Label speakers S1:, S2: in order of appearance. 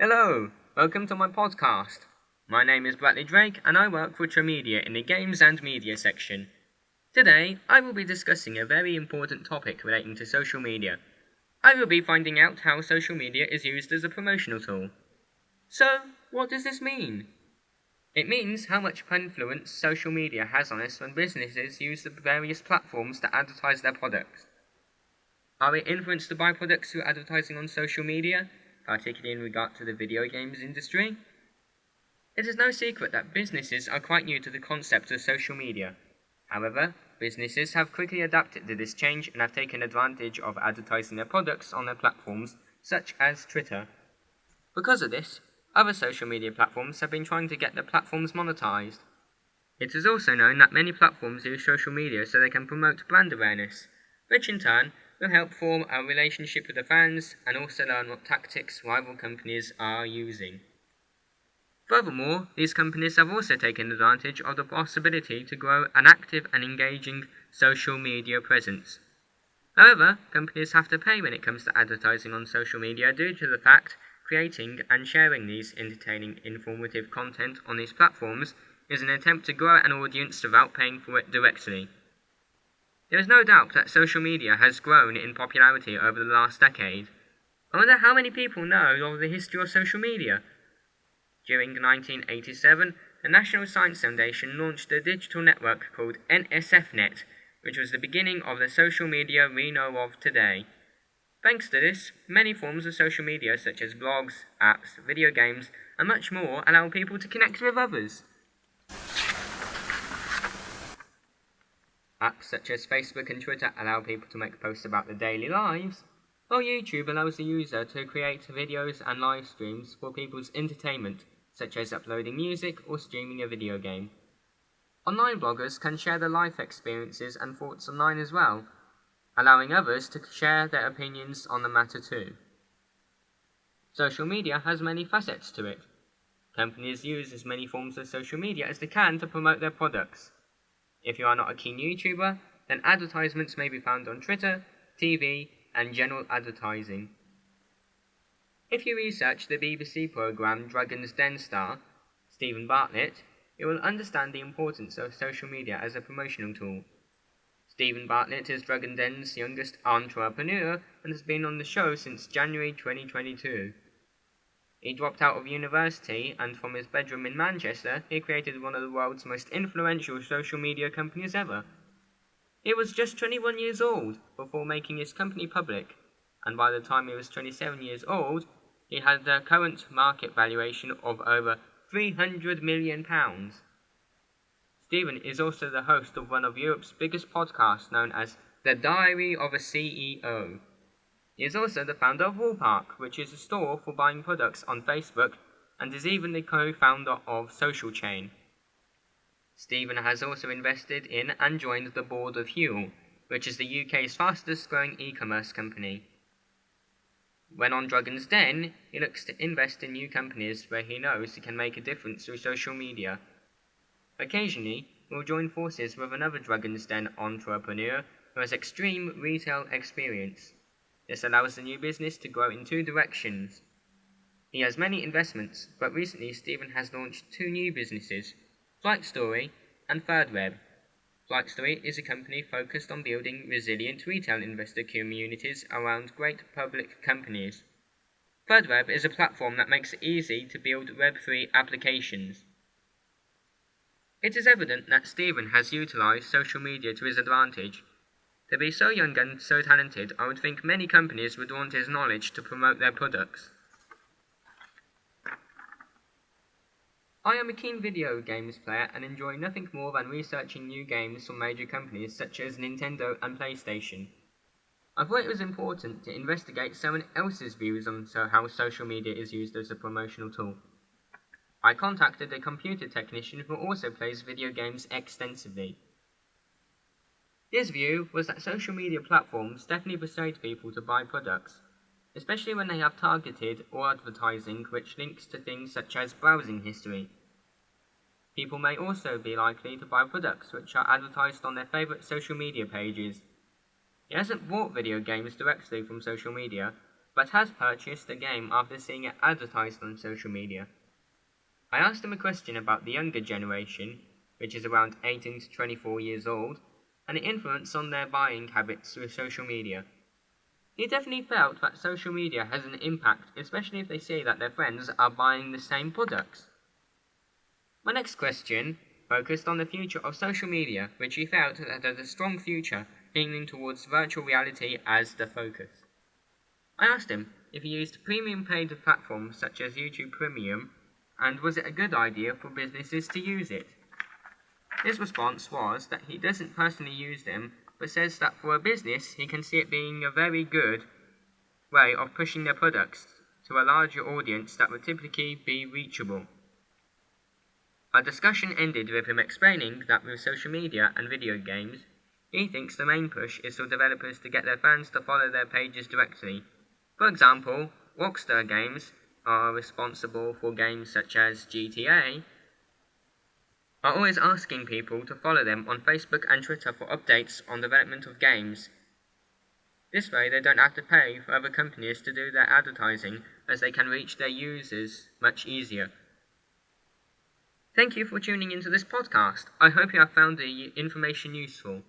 S1: Hello, welcome to my podcast. My name is Bradley Drake and I work for Tremedia in the Games and Media section. Today, I will be discussing a very important topic relating to social media. I will be finding out how social media is used as a promotional tool. So, what does this mean? It means how much influence social media has on us when businesses use the various platforms to advertise their products. Are we influenced to buy products through advertising on social media, particularly in regard to the video games industry? It is no secret that businesses are quite new to the concept of social media. However, businesses have quickly adapted to this change and have taken advantage of advertising their products on their platforms, such as Twitter. Because of this, other social media platforms have been trying to get their platforms monetized. It is also known that many platforms use social media so they can promote brand awareness, which in turn will help form a relationship with the fans and also learn what tactics rival companies are using. Furthermore, these companies have also taken advantage of the possibility to grow an active and engaging social media presence. However, companies have to pay when it comes to advertising on social media due to the fact creating and sharing these entertaining, informative content on these platforms is an attempt to grow an audience without paying for it directly. There is no doubt that social media has grown in popularity over the last decade. I wonder how many people know of the history of social media. During 1987, the National Science Foundation launched a digital network called NSFNet, which was the beginning of the social media we know of today. Thanks to this, many forms of social media such as blogs, apps, video games, and much more allow people to connect with others. Apps such as Facebook and Twitter allow people to make posts about their daily lives, while YouTube allows the user to create videos and live streams for people's entertainment, such as uploading music or streaming a video game. Online bloggers can share their life experiences and thoughts online as well, allowing others to share their opinions on the matter too. Social media has many facets to it. Companies use as many forms of social media as they can to promote their products. If you are not a keen YouTuber, then advertisements may be found on Twitter, TV, and general advertising. If you research the BBC programme Dragon's Den star, Stephen Bartlett, you will understand the importance of social media as a promotional tool. Stephen Bartlett is Dragon's Den's youngest entrepreneur and has been on the show since January 2022. He dropped out of university and from his bedroom in Manchester, he created one of the world's most influential social media companies ever. He was just 21 years old before making his company public, and by the time he was 27 years old, he had a current market valuation of over £300 million. Stephen is also the host of one of Europe's biggest podcasts known as The Diary of a CEO. He is also the founder of Wallpark, which is a store for buying products on Facebook, and is even the co-founder of Social Chain. Stephen has also invested in and joined the board of Huel, which is the UK's fastest growing e-commerce company. When on Dragon's Den, he looks to invest in new companies where he knows he can make a difference through social media. Occasionally, he will join forces with another Dragon's Den entrepreneur who has extreme retail experience. This allows the new business to grow in two directions. He has many investments, but recently Stephen has launched two new businesses, Flight Story and ThirdWeb. Flight Story is a company focused on building resilient retail investor communities around great public companies. ThirdWeb is a platform that makes it easy to build Web3 applications. It is evident that Stephen has utilised social media to his advantage. To be so young and so talented, I would think many companies would want his knowledge to promote their products. I am a keen video games player and enjoy nothing more than researching new games from major companies such as Nintendo and PlayStation. I thought it was important to investigate someone else's views on how social media is used as a promotional tool. I contacted a computer technician who also plays video games extensively. His view was that social media platforms definitely persuade people to buy products, especially when they have targeted or advertising which links to things such as browsing history. People may also be likely to buy products which are advertised on their favourite social media pages. He hasn't bought video games directly from social media, but has purchased the game after seeing it advertised on social media. I asked him a question about the younger generation, which is around 18 to 24 years old, and the influence on their buying habits through social media. He definitely felt that social media has an impact, especially if they see that their friends are buying the same products. My next question focused on the future of social media, which he felt that has a strong future, leaning towards virtual reality as the focus. I asked him if he used premium paid platforms such as YouTube Premium, and was it a good idea for businesses to use it. His response was that he doesn't personally use them, but says that for a business he can see it being a very good way of pushing their products to a larger audience that would typically be reachable. Our discussion ended with him explaining that with social media and video games, he thinks the main push is for developers to get their fans to follow their pages directly. For example, Rockstar Games are responsible for games such as GTA, are always asking people to follow them on Facebook and Twitter for updates on development of games. This way they don't have to pay for other companies to do their advertising, as they can reach their users much easier. Thank you for tuning into this podcast. I hope you have found the information useful.